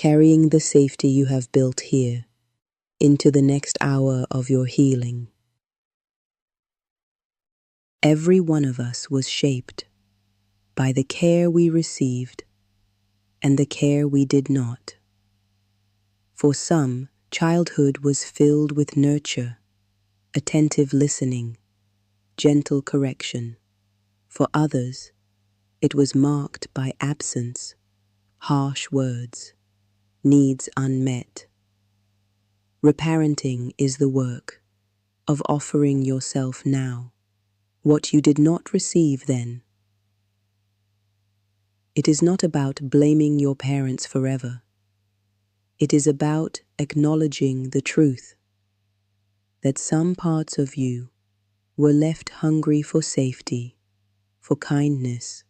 carrying the safety you have built here into the next hour of your healing. Every one of us was shaped by the care we received and the care we did not. For some, childhood was filled with nurture, attentive listening, gentle correction. For others, it was marked by absence, harsh words, needs unmet. Reparenting is the work of offering yourself now what you did not receive then. It is not about blaming your parents forever. It is about acknowledging the truth that some parts of you were left hungry for safety, for kindness,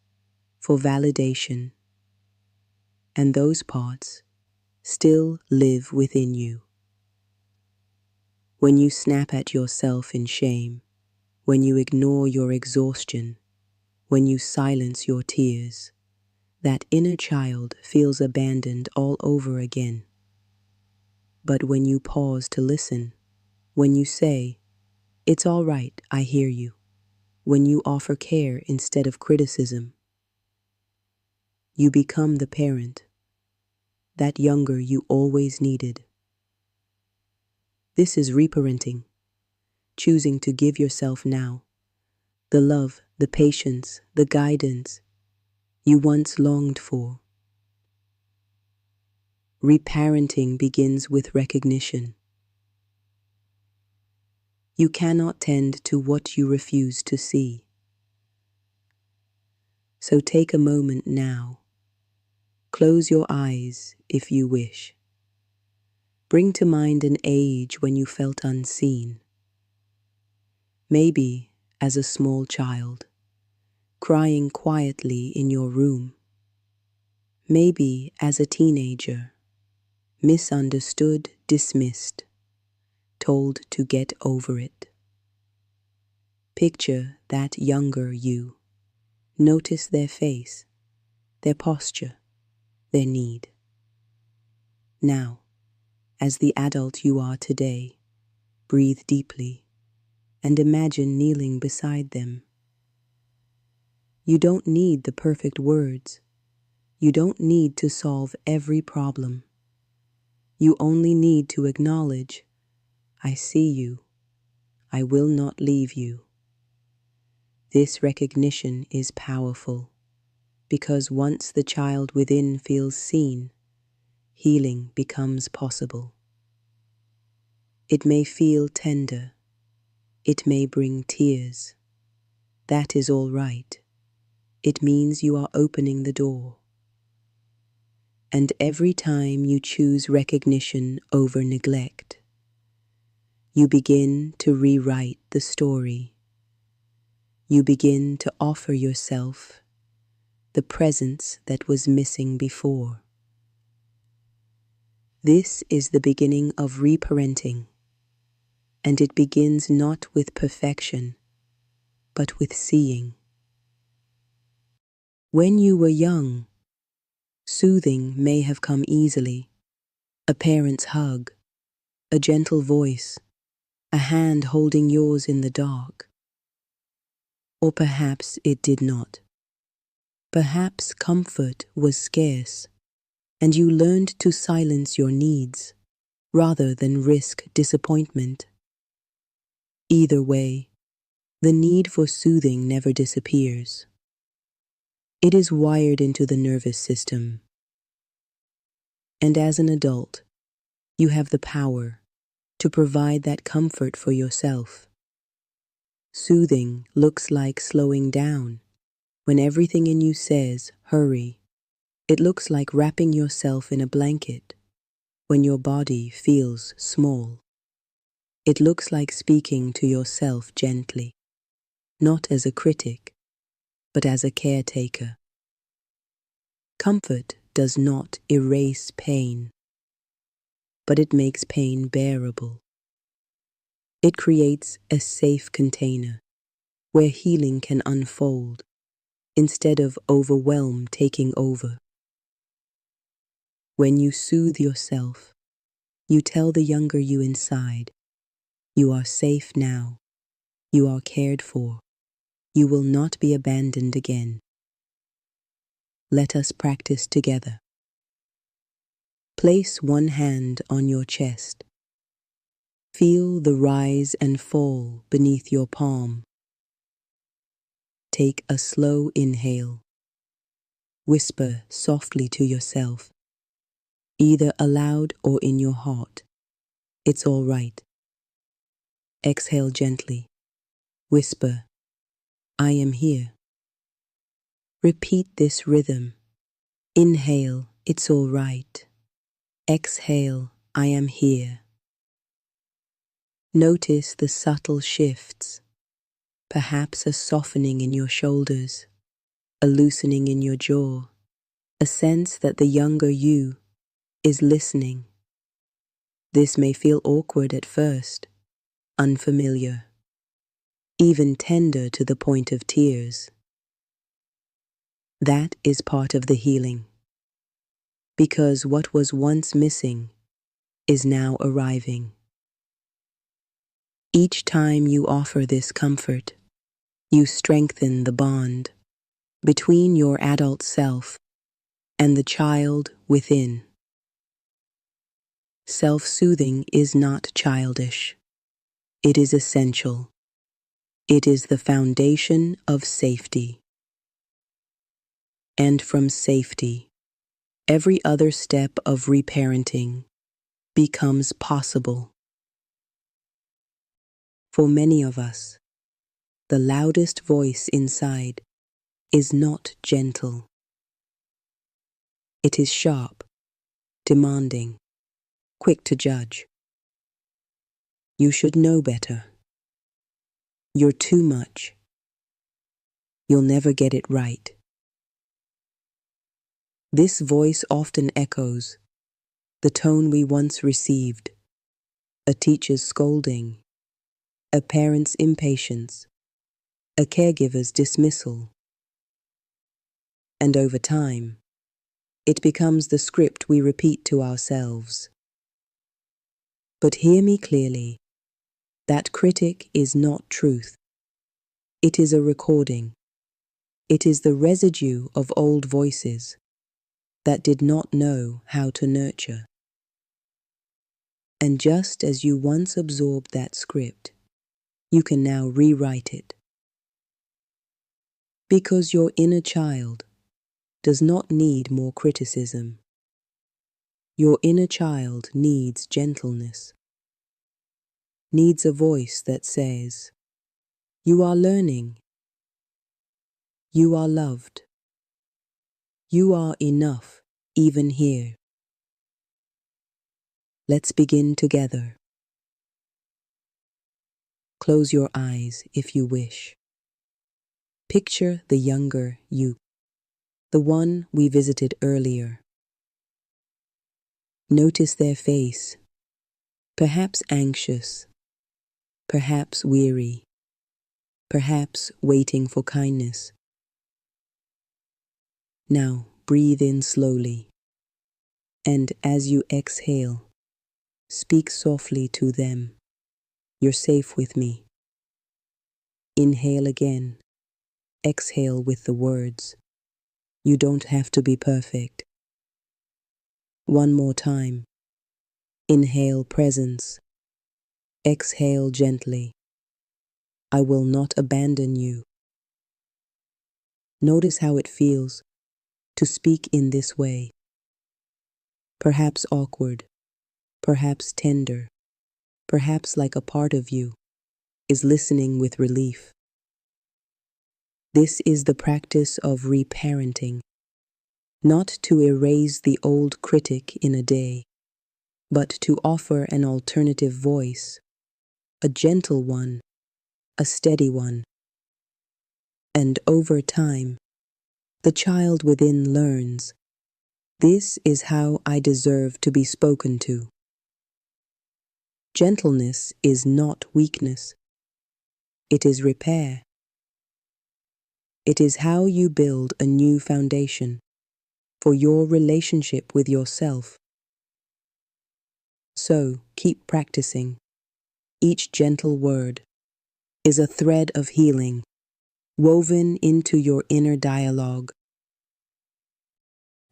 for validation, and those parts still live within you. When you snap at yourself in shame, when you ignore your exhaustion, when you silence your tears, that inner child feels abandoned all over again. But when you pause to listen, when you say, "It's all right, I hear you," when you offer care instead of criticism, you become the parent, that younger you always needed. This is reparenting, choosing to give yourself now the love, the patience, the guidance you once longed for. Reparenting begins with recognition. You cannot tend to what you refuse to see. So take a moment now. Close your eyes if you wish. Bring to mind an age when you felt unseen. Maybe as a small child, crying quietly in your room. Maybe as a teenager, misunderstood, dismissed, told to get over it. Picture that younger you. Notice their face, their posture, their need. Now, as the adult you are today, breathe deeply and imagine kneeling beside them. You don't need the perfect words. You don't need to solve every problem. You only need to acknowledge, "I see you. I will not leave you." This recognition is powerful because once the child within feels seen, healing becomes possible. It may feel tender. It may bring tears. That is all right. It means you are opening the door. And every time you choose recognition over neglect, you begin to rewrite the story. You begin to offer yourself the presence that was missing before. This is the beginning of reparenting, and it begins not with perfection, but with seeing. When you were young, soothing may have come easily. A parent's hug, a gentle voice, a hand holding yours in the dark. Or perhaps it did not. Perhaps comfort was scarce, and you learned to silence your needs rather than risk disappointment. Either way, the need for soothing never disappears. It is wired into the nervous system. And as an adult, you have the power to provide that comfort for yourself. Soothing looks like slowing down when everything in you says, "Hurry." It looks like wrapping yourself in a blanket when your body feels small. It looks like speaking to yourself gently, not as a critic, but as a caretaker. Comfort does not erase pain, but it makes pain bearable. It creates a safe container where healing can unfold instead of overwhelm taking over. When you soothe yourself, you tell the younger you inside, you are safe now, you are cared for, you will not be abandoned again. Let us practice together. Place one hand on your chest. Feel the rise and fall beneath your palm. Take a slow inhale. Whisper softly to yourself, either aloud or in your heart, "It's all right." Exhale gently. Whisper, "I am here." Repeat this rhythm. Inhale, "It's all right." Exhale, "I am here." Notice the subtle shifts, perhaps a softening in your shoulders, a loosening in your jaw, a sense that the younger you is listening. This may feel awkward at first, unfamiliar, even tender to the point of tears. That is part of the healing, because what was once missing is now arriving. Each time you offer this comfort, you strengthen the bond between your adult self and the child within. Self-soothing is not childish. It is essential. It is the foundation of safety. And from safety, every other step of reparenting becomes possible. For many of us, the loudest voice inside is not gentle. It is sharp, demanding, quick to judge. You should know better. You're too much. You'll never get it right. This voice often echoes the tone we once received, a teacher's scolding, a parent's impatience, a caregiver's dismissal. And over time, it becomes the script we repeat to ourselves. But hear me clearly, that critic is not truth. It is a recording. It is the residue of old voices that did not know how to nurture. And just as you once absorbed that script, you can now rewrite it. Because your inner child does not need more criticism. Your inner child needs gentleness, needs a voice that says, "You are learning. You are loved. You are enough, even here." Let's begin together. Close your eyes if you wish. Picture the younger you, the one we visited earlier. Notice their face, perhaps anxious, perhaps weary, perhaps waiting for kindness. Now breathe in slowly, and as you exhale, speak softly to them. "You're safe with me." Inhale again. Exhale with the words, "You don't have to be perfect." One more time. Inhale presence. Exhale gently. "I will not abandon you." Notice how it feels to speak in this way. Perhaps awkward, perhaps tender, perhaps like a part of you is listening with relief. This is the practice of reparenting, not to erase the old critic in a day, but to offer an alternative voice, a gentle one, a steady one. And over time, the child within learns, "This is how I deserve to be spoken to." Gentleness is not weakness. It is repair. It is how you build a new foundation, for your relationship with yourself. So keep practicing. Each gentle word is a thread of healing woven into your inner dialogue.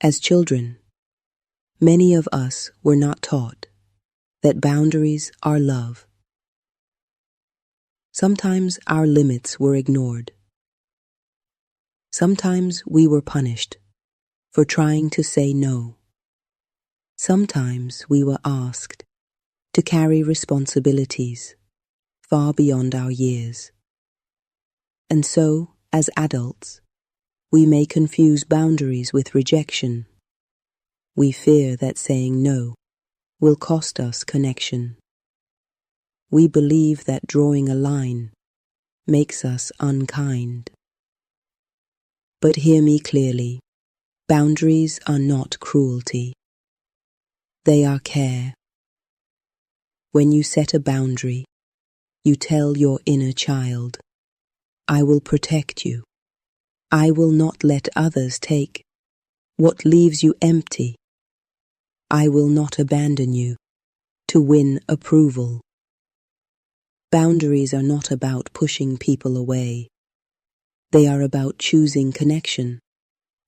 As children, many of us were not taught that boundaries are love. Sometimes our limits were ignored. Sometimes we were punished for trying to say no. Sometimes we were asked to carry responsibilities far beyond our years. And so, as adults, we may confuse boundaries with rejection. We fear that saying no will cost us connection. We believe that drawing a line makes us unkind. But hear me clearly. Boundaries are not cruelty. They are care. When you set a boundary, you tell your inner child, I will protect you. I will not let others take what leaves you empty. I will not abandon you to win approval. Boundaries are not about pushing people away. They are about choosing connection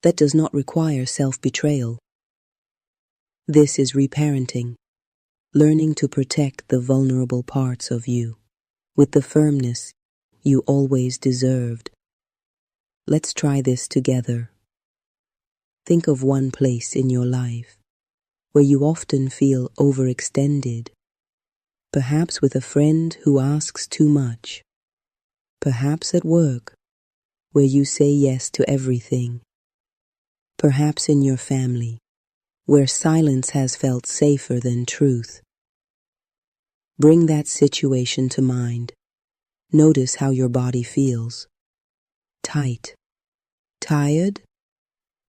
that does not require self-betrayal. This is reparenting, learning to protect the vulnerable parts of you with the firmness you always deserved. Let's try this together. Think of one place in your life where you often feel overextended, perhaps with a friend who asks too much, perhaps at work where you say yes to everything, perhaps in your family where silence has felt safer than truth. Bring that situation to mind. Notice how your body feels. Tight, tired,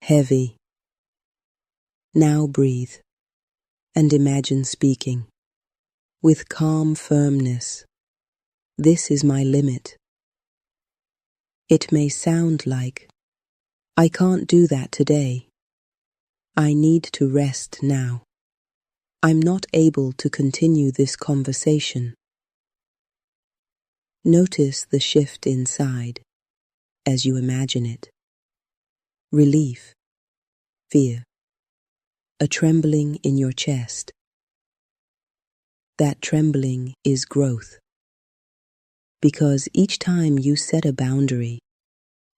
heavy. Now breathe and imagine speaking with calm firmness. This is my limit. It may sound like, I can't do that today. I need to rest now. I'm not able to continue this conversation. Notice the shift inside as you imagine it. Relief, fear, a trembling in your chest. That trembling is growth. Because each time you set a boundary,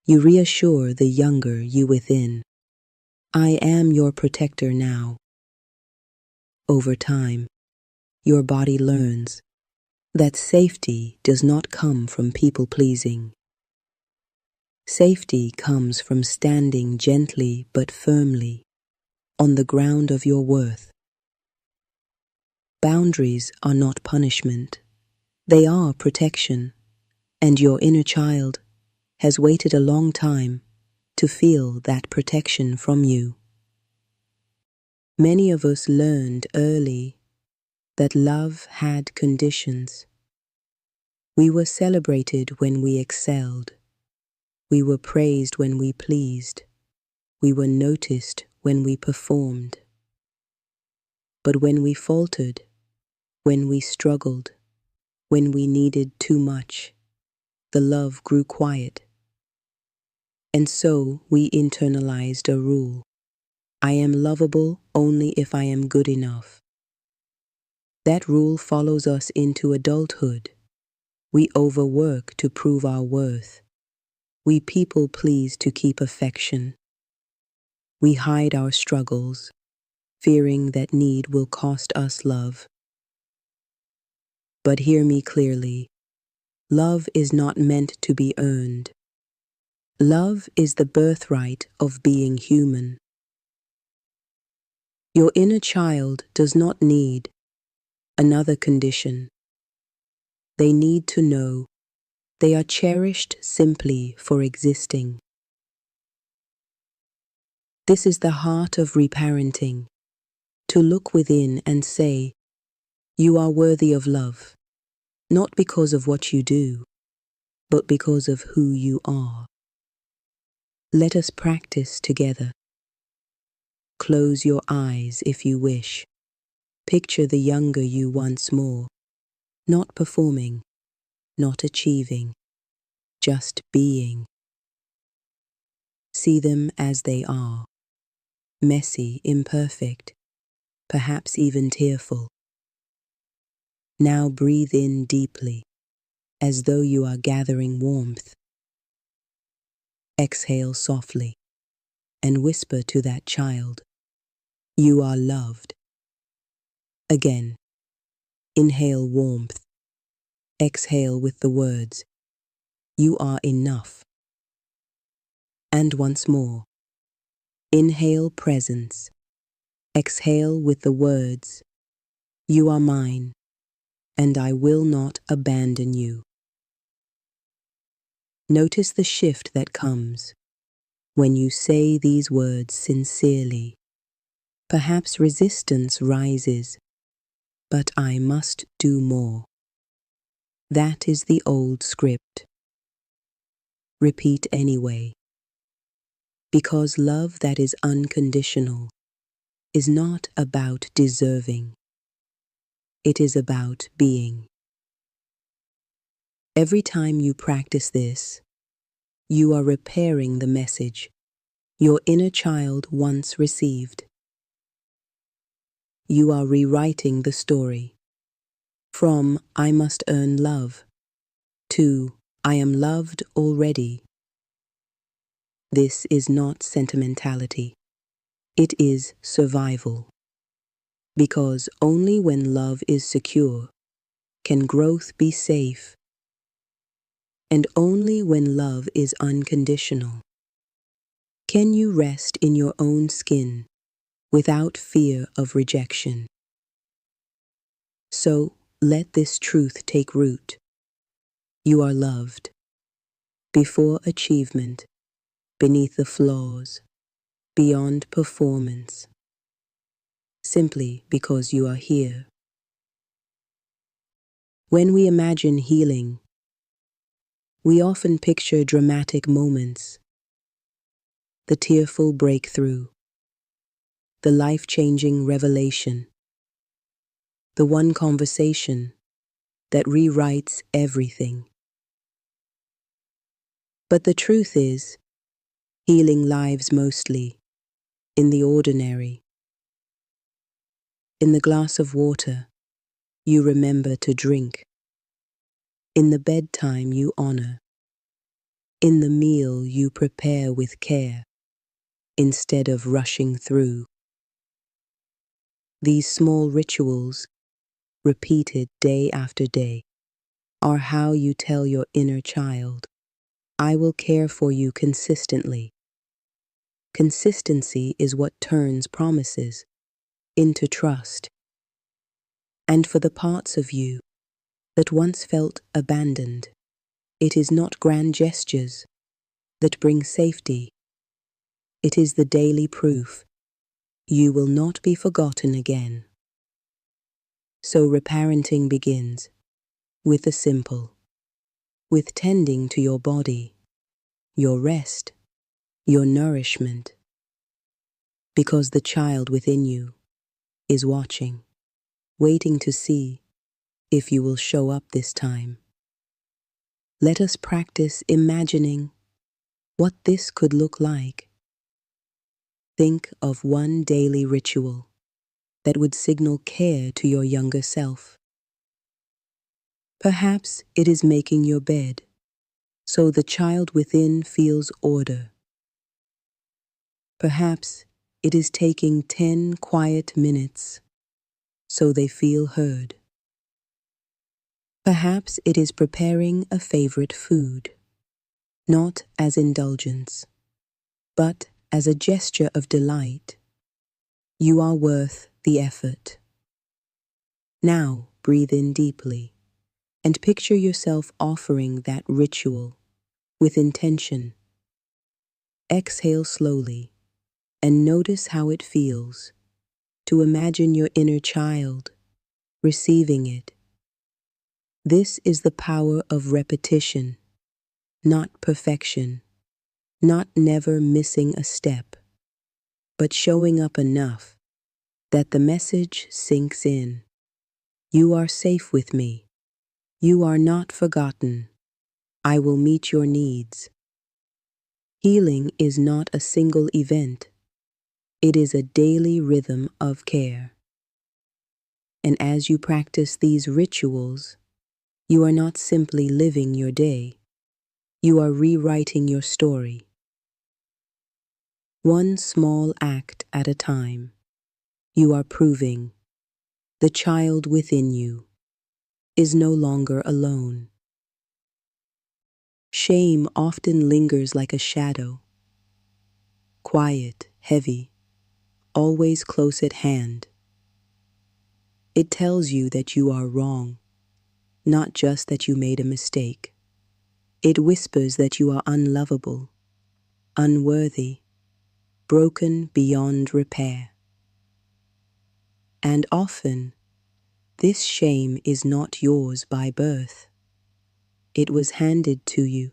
you reassure the younger you within. I am your protector now. Over time, your body learns that safety does not come from people-pleasing. Safety comes from standing gently but firmly on the ground of your worth. Boundaries are not punishment. They are protection, and your inner child has waited a long time to feel that protection from you. Many of us learned early that love had conditions. We were celebrated when we excelled. We were praised when we pleased. We were noticed when we performed. But when we faltered, when we struggled, when we needed too much, the love grew quiet. And so we internalized a rule. I am lovable only if I am good enough. That rule follows us into adulthood. We overwork to prove our worth. We people please to keep affection. We hide our struggles, fearing that need will cost us love. But hear me clearly. Love is not meant to be earned. Love is the birthright of being human. Your inner child does not need another condition. They need to know they are cherished simply for existing. This is the heart of reparenting, to look within and say, you are worthy of love, not because of what you do, but because of who you are. Let us practice together. Close your eyes if you wish. Picture the younger you once more, not performing, not achieving, just being. See them as they are, messy, imperfect, perhaps even tearful. Now breathe in deeply, as though you are gathering warmth. Exhale softly, and whisper to that child, "You are loved." Again, inhale warmth. Exhale with the words, "You are enough." And once more, inhale presence. Exhale with the words, "You are mine, and I will not abandon you." Notice the shift that comes when you say these words sincerely. Perhaps resistance rises, but I must do more. That is the old script. Repeat anyway, because love that is unconditional is not about deserving. It is about being. Every time you practice this, you are repairing the message your inner child once received. You are rewriting the story from "I must earn love" to "I am loved already." This is not sentimentality. It is survival. Because only when love is secure can growth be safe, and only when love is unconditional can you rest in your own skin without fear of rejection. So let this truth take root. You are loved, before achievement, beneath the flaws, beyond performance, simply because you are here. When we imagine healing, we often picture dramatic moments, the tearful breakthrough, the life-changing revelation, the one conversation that rewrites everything. But the truth is, healing lives mostly in the ordinary. In the glass of water you remember to drink, in the bedtime you honor, in the meal you prepare with care instead of rushing through. These small rituals, repeated day after day, are how you tell your inner child, "I will care for you consistently." Consistency is what turns promises into trust. And for the parts of you that once felt abandoned, it is not grand gestures that bring safety. It is the daily proof you will not be forgotten again. So reparenting begins with the simple, with tending to your body, your rest, your nourishment, because the child within you is watching, waiting to see if you will show up this time. Let us practice imagining what this could look like. Think of one daily ritual that would signal care to your younger self. Perhaps it is making your bed so the child within feels order. Perhaps it is taking 10 quiet minutes so they feel heard. Perhaps it is preparing a favorite food, not as indulgence, but as a gesture of delight. You are worth the effort. Now breathe in deeply and picture yourself offering that ritual with intention. Exhale slowly and notice how it feels to imagine your inner child receiving it. This is the power of repetition, not perfection, not never missing a step, but showing up enough that the message sinks in. You are safe with me. You are not forgotten. I will meet your needs. Healing is not a single event. It is a daily rhythm of care. And as you practice these rituals, you are not simply living your day. You are rewriting your story. One small act at a time, you are proving the child within you is no longer alone. Shame often lingers like a shadow, quiet, heavy, always close at hand. It tells you that you are wrong, not just that you made a mistake. It whispers that you are unlovable, unworthy, broken beyond repair. And often, this shame is not yours by birth. It was handed to you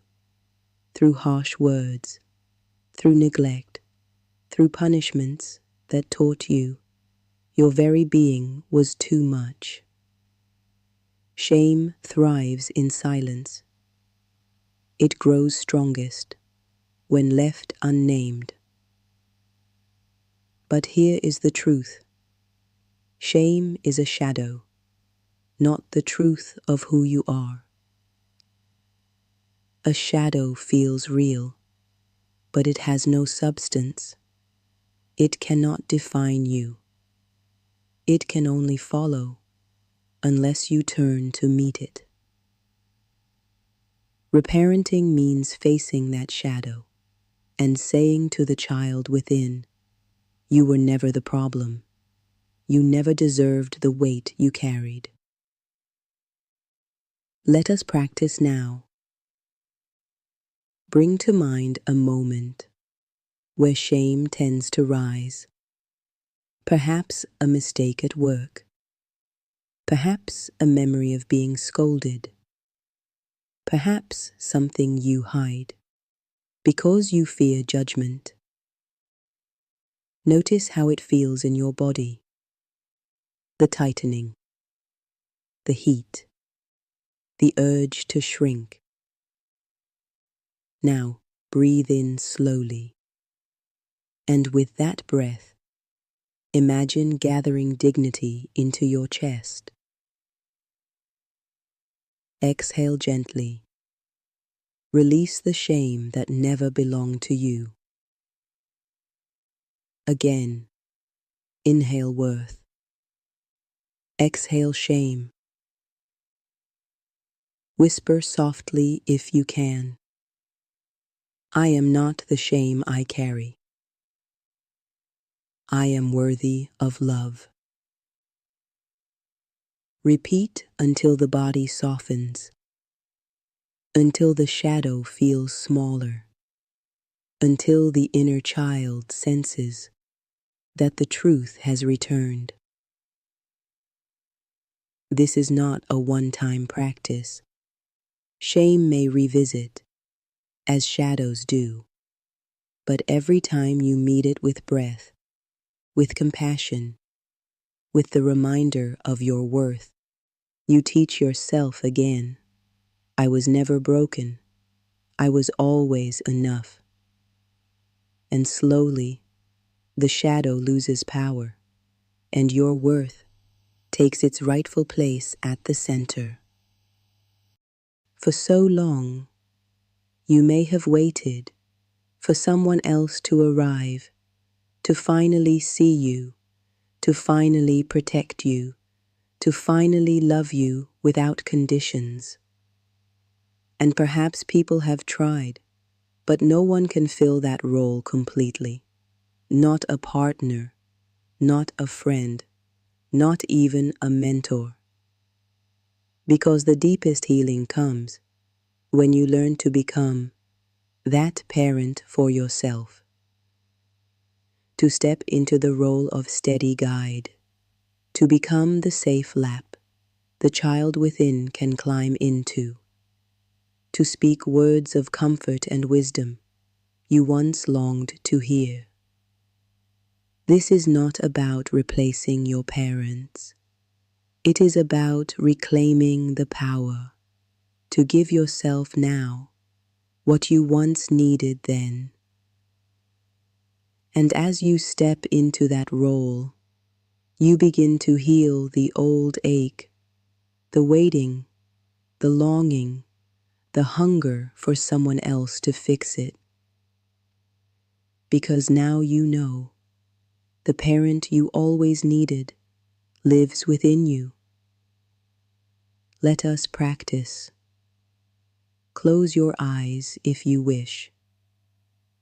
through harsh words, through neglect, through punishments that taught you your very being was too much. Shame thrives in silence. It grows strongest when left unnamed. But here is the truth. Shame is a shadow, not the truth of who you are. A shadow feels real, but it has no substance. It cannot define you. It can only follow unless you turn to meet it. Reparenting means facing that shadow and saying to the child within, you were never the problem. You never deserved the weight you carried. Let us practice now. Bring to mind a moment where shame tends to rise. Perhaps a mistake at work. Perhaps a memory of being scolded. Perhaps something you hide because you fear judgment. Notice how it feels in your body. The tightening, the heat, the urge to shrink. Now breathe in slowly. And with that breath, imagine gathering dignity into your chest. Exhale gently. Release the shame that never belonged to you. Again, inhale worth. Exhale shame. Whisper softly if you can. I am not the shame I carry. I am worthy of love. Repeat until the body softens, until the shadow feels smaller, until the inner child senses that the truth has returned. This is not a one-time practice. Shame may revisit, as shadows do, but every time you meet it with breath, with compassion, with the reminder of your worth, you teach yourself again, I was never broken. I was always enough. And slowly, the shadow loses power, and your worth takes its rightful place at the center. For so long, you may have waited for someone else to arrive, to finally see you, to finally protect you, to finally love you without conditions. And perhaps people have tried, but no one can fill that role completely. Not a partner, not a friend, not even a mentor. Because the deepest healing comes when you learn to become that parent for yourself. To step into the role of steady guide, to become the safe lap the child within can climb into, to speak words of comfort and wisdom you once longed to hear. This is not about replacing your parents. It is about reclaiming the power to give yourself now what you once needed then. And as you step into that role, you begin to heal the old ache, the waiting, the longing, the hunger for someone else to fix it. Because now you know the parent you always needed lives within you. Let us practice. Close your eyes if you wish.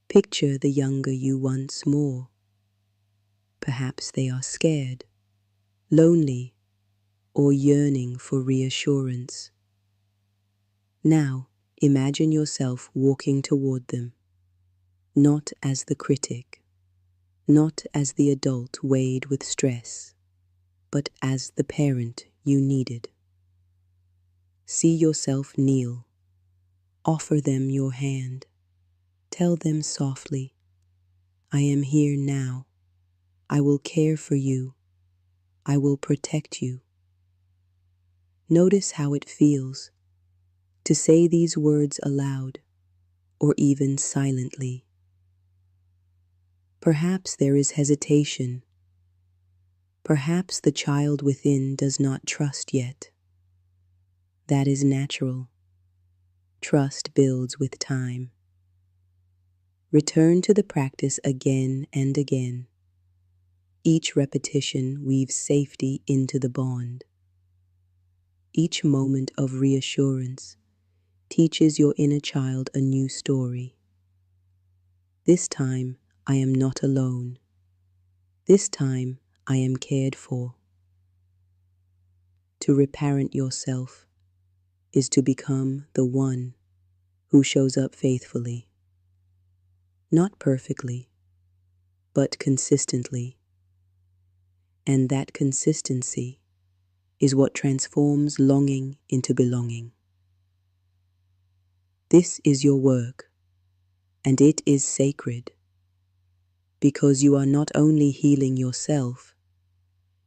Picture the younger you once more. Perhaps they are scared, lonely, or yearning for reassurance. Now, imagine yourself walking toward them, not as the critic, not as the adult weighed with stress, but as the parent you needed. See yourself kneel. Offer them your hand. Tell them softly, I am here now. I will care for you. I will protect you. Notice how it feels to say these words aloud or even silently. Perhaps there is hesitation. Perhaps the child within does not trust yet. That is natural. Trust builds with time. Return to the practice again and again. Each repetition weaves safety into the bond. Each moment of reassurance teaches your inner child a new story. This time, I am not alone. This time, I am cared for. To reparent yourself is to become the one who shows up faithfully. Not perfectly, but consistently. And that consistency is what transforms longing into belonging. This is your work, and it is sacred, because you are not only healing yourself,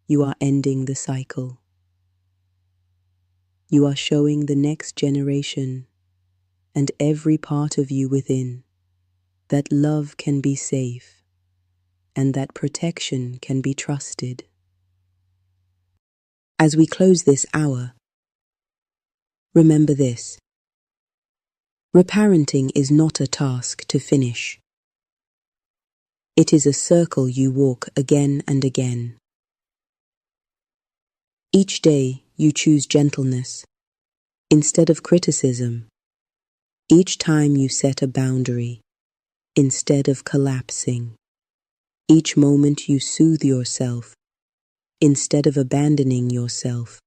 you are ending the cycle. You are showing the next generation and every part of you within that love can be safe and that protection can be trusted. As we close this hour, remember this. Reparenting is not a task to finish. It is a circle you walk again and again. Each day you choose gentleness instead of criticism. Each time you set a boundary instead of collapsing. Each moment you soothe yourself instead of abandoning yourself.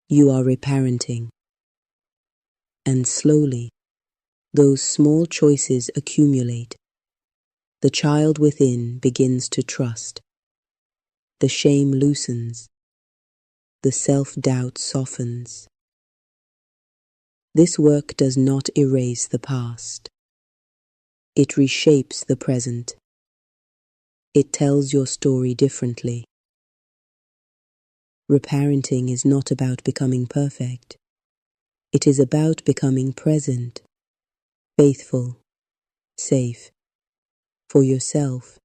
You are reparenting. And slowly, those small choices accumulate. The child within begins to trust. The shame loosens. The self-doubt softens. This work does not erase the past. It reshapes the present. It tells your story differently. Reparenting is not about becoming perfect. It is about becoming present, faithful, safe, for yourself.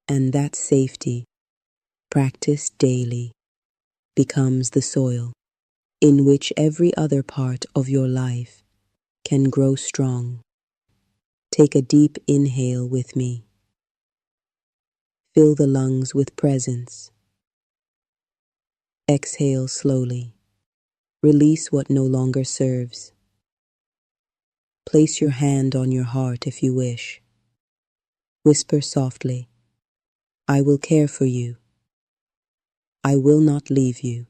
And that safety, practiced daily, becomes the soil in which every other part of your life can grow strong. Take a deep inhale with me. Fill the lungs with presence. Exhale slowly. Release what no longer serves. Place your hand on your heart if you wish. Whisper softly, I will care for you. I will not leave you.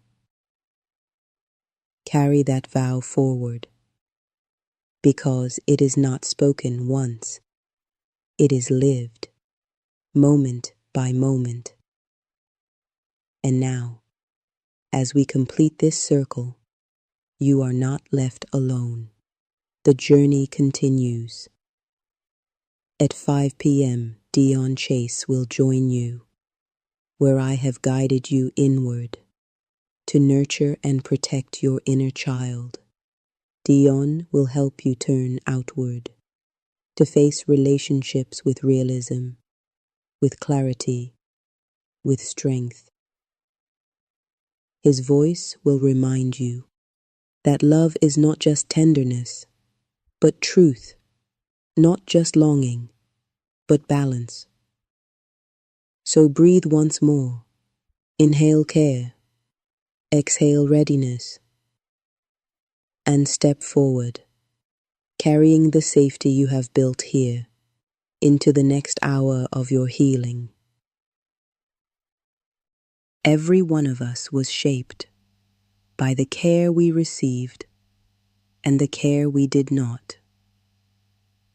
Carry that vow forward, because it is not spoken once. It is lived, moment by moment. And now, as we complete this circle, you are not left alone. The journey continues. At 5 p.m. Dion Chase will join you, where I have guided you inward to nurture and protect your inner child. Dion will help you turn outward to face relationships with realism, with clarity, with strength. His voice will remind you that love is not just tenderness, but truth, not just longing, but balance. So breathe once more. Inhale care, exhale readiness, and step forward, carrying the safety you have built here into the next hour of your healing. Every one of us was shaped by the care we received and the care we did not.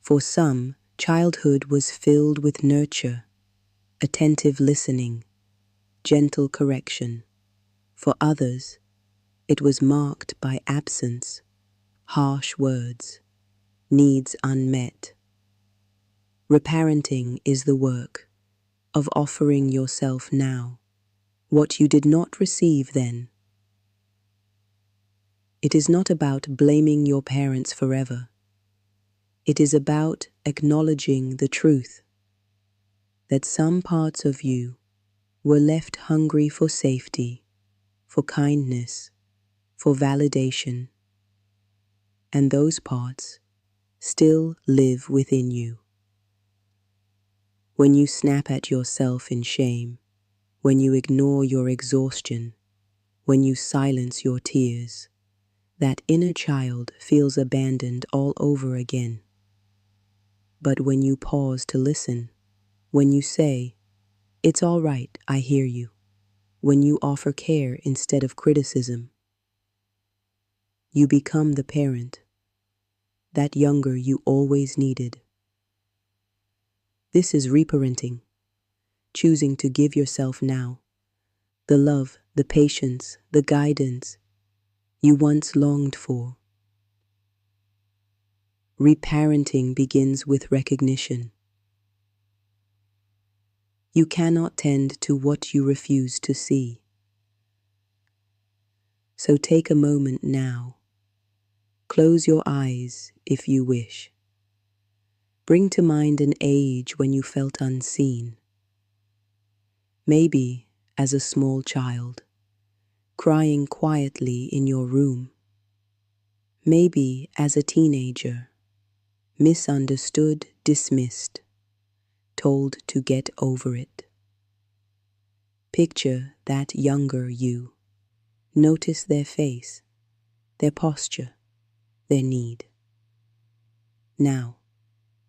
For some, childhood was filled with nurture, attentive listening, gentle correction. For others, it was marked by absence, harsh words, needs unmet. Reparenting is the work of offering yourself now what you did not receive then. It is not about blaming your parents forever. It is about acknowledging the truth that some parts of you were left hungry for safety, for kindness, for validation, and those parts still live within you. When you snap at yourself in shame, when you ignore your exhaustion, when you silence your tears, that inner child feels abandoned all over again. But when you pause to listen, when you say, "It's all right, I hear you," when you offer care instead of criticism, you become the parent, that younger you always needed. This is reparenting, choosing to give yourself now the love, the patience, the guidance you once longed for. Reparenting begins with recognition. You cannot tend to what you refuse to see. So take a moment now. Close your eyes if you wish. Bring to mind an age when you felt unseen. Maybe as a small child, crying quietly in your room. Maybe as a teenager, misunderstood, dismissed, told to get over it. Picture that younger you. Notice their face, their posture, their need. Now,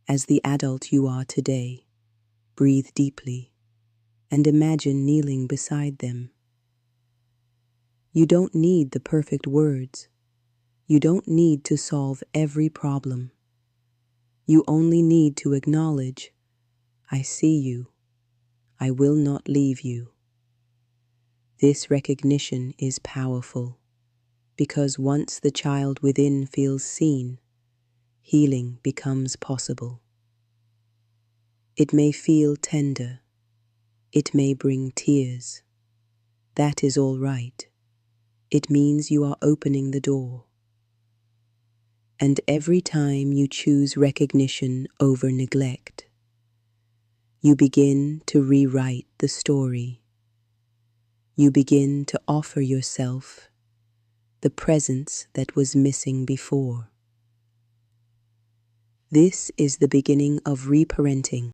as the adult you are today, breathe deeply and imagine kneeling beside them. You don't need the perfect words. You don't need to solve every problem. You only need to acknowledge, "I see you. I will not leave you." This recognition is powerful because once the child within feels seen, healing becomes possible. It may feel tender. It may bring tears. That is all right. It means you are opening the door. And every time you choose recognition over neglect, you begin to rewrite the story. You begin to offer yourself the presence that was missing before. This is the beginning of reparenting.